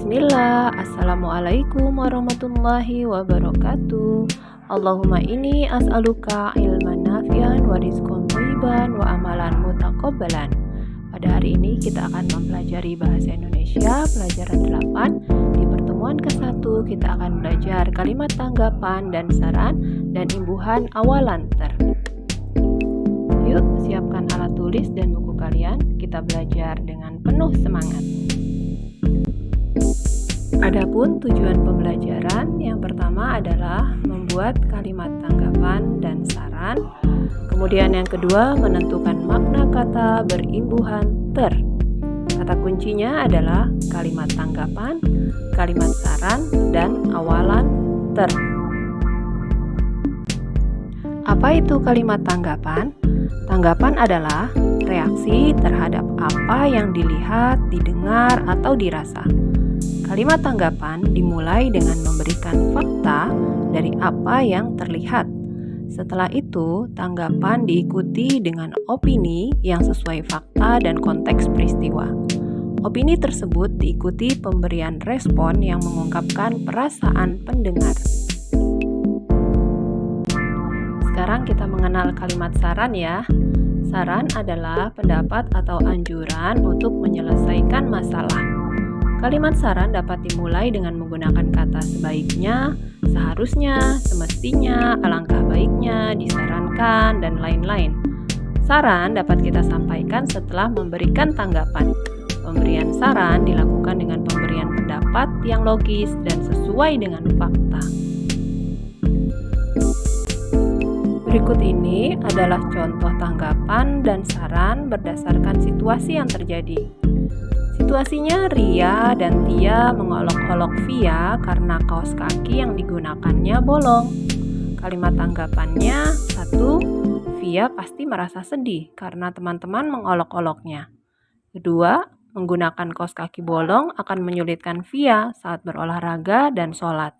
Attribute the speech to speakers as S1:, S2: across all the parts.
S1: Bismillah, Assalamualaikum warahmatullahi wabarakatuh. Allahumma inni as'aluka ilman nafi'an wa rizqan thayyiban wa amalan mutaqabbalan. Pada hari ini kita akan mempelajari bahasa Indonesia pelajaran 8. Di pertemuan ke-1 kita akan belajar kalimat tanggapan dan saran dan imbuhan awalan ter. Yuk, siapkan alat tulis dan buku kalian. Kita belajar dengan penuh semangat. Adapun tujuan pembelajaran yang pertama adalah membuat kalimat tanggapan dan saran. Kemudian yang kedua menentukan makna kata berimbuhan ter. Kata kuncinya adalah kalimat tanggapan, kalimat saran, dan awalan ter. Apa itu kalimat tanggapan? Tanggapan adalah reaksi terhadap apa yang dilihat, didengar, atau dirasa. Kalimat tanggapan dimulai dengan memberikan fakta dari apa yang terlihat. Setelah itu, tanggapan diikuti dengan opini yang sesuai fakta dan konteks peristiwa. Opini tersebut diikuti pemberian respon yang mengungkapkan perasaan pendengar. Sekarang kita mengenal kalimat saran ya. Saran adalah pendapat atau anjuran untuk menyelesaikan masalah. Kalimat saran dapat dimulai dengan menggunakan kata sebaiknya, seharusnya, semestinya, alangkah baiknya, disarankan, dan lain-lain. Saran dapat kita sampaikan setelah memberikan tanggapan. Pemberian saran dilakukan dengan pemberian pendapat yang logis dan sesuai dengan fakta. Berikut ini adalah contoh tanggapan dan saran berdasarkan situasi yang terjadi. Situasinya, Ria dan Tia mengolok-olok Via karena kaos kaki yang digunakannya bolong. Kalimat tanggapannya, 1. Via pasti merasa sedih karena teman-teman mengolok-oloknya. 2. Menggunakan kaos kaki bolong akan menyulitkan Via saat berolahraga dan sholat.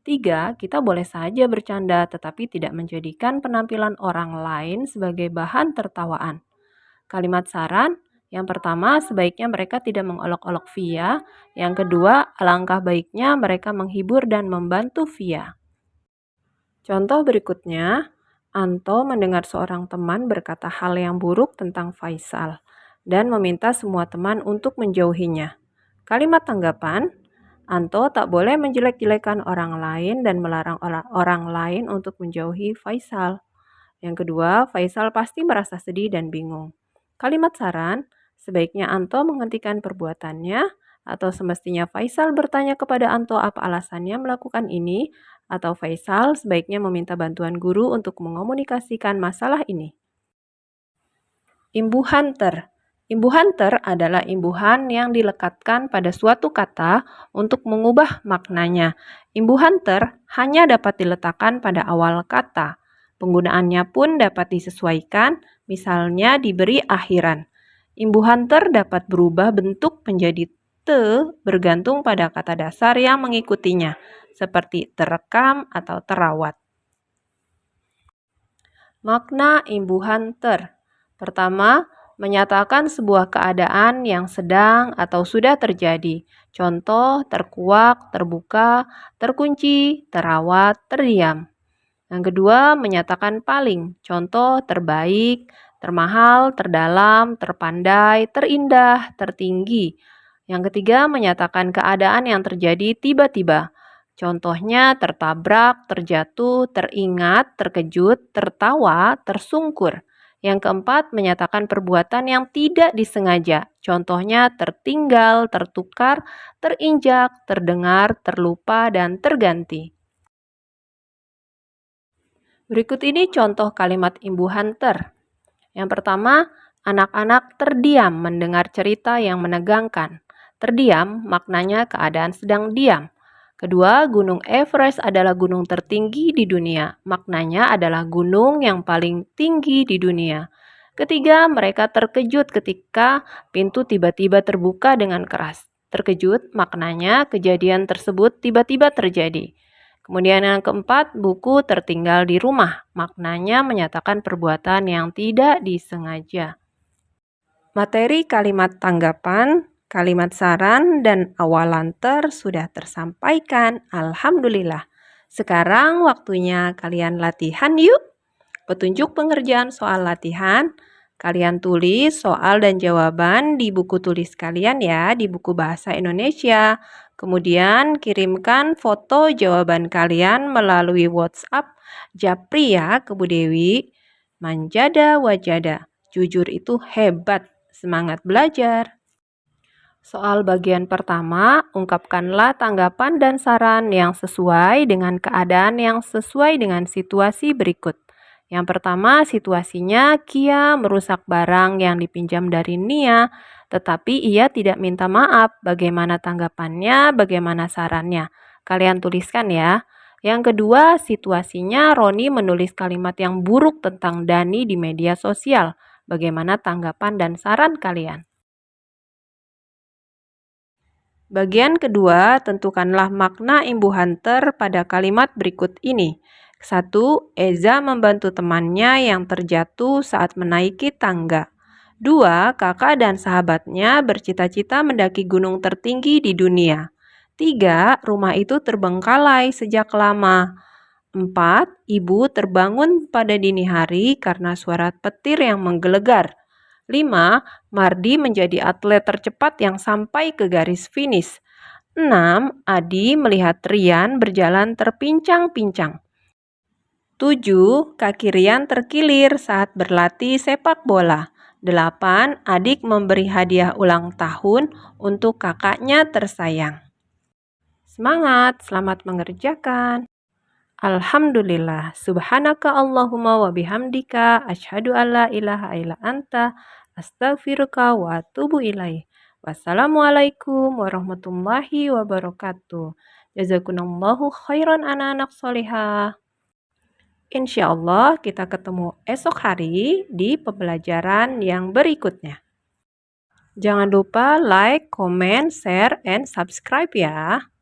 S1: 3. Kita boleh saja bercanda tetapi tidak menjadikan penampilan orang lain sebagai bahan tertawaan. Kalimat saran, yang pertama, sebaiknya mereka tidak mengolok-olok Via. Yang kedua, alangkah baiknya mereka menghibur dan membantu Via. Contoh berikutnya, Anto mendengar seorang teman berkata hal yang buruk tentang Faisal dan meminta semua teman untuk menjauhinya. Kalimat tanggapan, Anto tak boleh menjelek-jelekan orang lain dan melarang orang lain untuk menjauhi Faisal. Yang kedua, Faisal pasti merasa sedih dan bingung. Kalimat saran, sebaiknya Anto menghentikan perbuatannya, atau semestinya Faisal bertanya kepada Anto apa alasannya melakukan ini, atau Faisal sebaiknya meminta bantuan guru untuk mengomunikasikan masalah ini. Imbuhan ter. Imbuhan ter adalah imbuhan yang dilekatkan pada suatu kata untuk mengubah maknanya. Imbuhan ter hanya dapat diletakkan pada awal kata. Penggunaannya pun dapat disesuaikan, misalnya diberi akhiran. Imbuhan ter dapat berubah bentuk menjadi te bergantung pada kata dasar yang mengikutinya, seperti terekam atau terawat. Makna imbuhan ter. Pertama, menyatakan sebuah keadaan yang sedang atau sudah terjadi. Contoh, terkuak, terbuka, terkunci, terawat, terdiam. Yang kedua, menyatakan paling. Contoh, terbaik, termahal, terdalam, terpandai, terindah, tertinggi. Yang ketiga, menyatakan keadaan yang terjadi tiba-tiba. Contohnya, tertabrak, terjatuh, teringat, terkejut, tertawa, tersungkur. Yang keempat, menyatakan perbuatan yang tidak disengaja. Contohnya, tertinggal, tertukar, terinjak, terdengar, terlupa, dan terganti. Berikut ini contoh kalimat imbuhan ter. Yang pertama, anak-anak terdiam mendengar cerita yang menegangkan. Terdiam maknanya keadaan sedang diam. Kedua, Gunung Everest adalah gunung tertinggi di dunia. Maknanya adalah gunung yang paling tinggi di dunia. Ketiga, mereka terkejut ketika pintu tiba-tiba terbuka dengan keras. Terkejut maknanya kejadian tersebut tiba-tiba terjadi. Kemudian yang keempat, buku tertinggal di rumah. Maknanya menyatakan perbuatan yang tidak disengaja. Materi kalimat tanggapan, Kalimat saran dan awalan sudah tersampaikan. Alhamdulillah. Sekarang waktunya kalian latihan yuk. Petunjuk pengerjaan soal latihan. Kalian tulis soal dan jawaban di buku tulis kalian ya, di buku bahasa Indonesia. Kemudian kirimkan foto jawaban kalian melalui WhatsApp Japri ya ke Bu Dewi. Manjada wajada. Jujur itu hebat. Semangat belajar. Soal bagian pertama, ungkapkanlah tanggapan dan saran yang sesuai dengan keadaan yang sesuai dengan situasi berikut. Yang pertama, situasinya Kia merusak barang yang dipinjam dari Nia, tetapi ia tidak minta maaf. Bagaimana tanggapannya, bagaimana sarannya? Kalian tuliskan ya. Yang kedua, situasinya Roni menulis kalimat yang buruk tentang Dani di media sosial. Bagaimana tanggapan dan saran kalian? Bagian kedua, tentukanlah makna imbuhan pada kalimat berikut ini. 1. Eza membantu temannya yang terjatuh saat menaiki tangga. 2. Kakak dan sahabatnya bercita-cita mendaki gunung tertinggi di dunia. 3. Rumah itu terbengkalai sejak lama. 4. Ibu terbangun pada dini hari karena suara petir yang menggelegar. 5. Mardi menjadi atlet tercepat yang sampai ke garis finish. 6. Adi melihat Rian berjalan terpincang-pincang. 7. Kaki Rian terkilir saat berlatih sepak bola. 8. Adik memberi hadiah ulang tahun untuk kakaknya tersayang. Semangat, selamat mengerjakan. Alhamdulillah, subhanaka Allahumma wa bihamdika, asyhadu alla ilaha illa anta, astaghfiruka wa atubu ilaih. Wassalamualaikum warahmatullahi wabarakatuh. Jazakumullahu khairan anak-anak solihah. Insya Allah kita ketemu esok hari di pembelajaran yang berikutnya. Jangan lupa like, comment, share, and subscribe ya.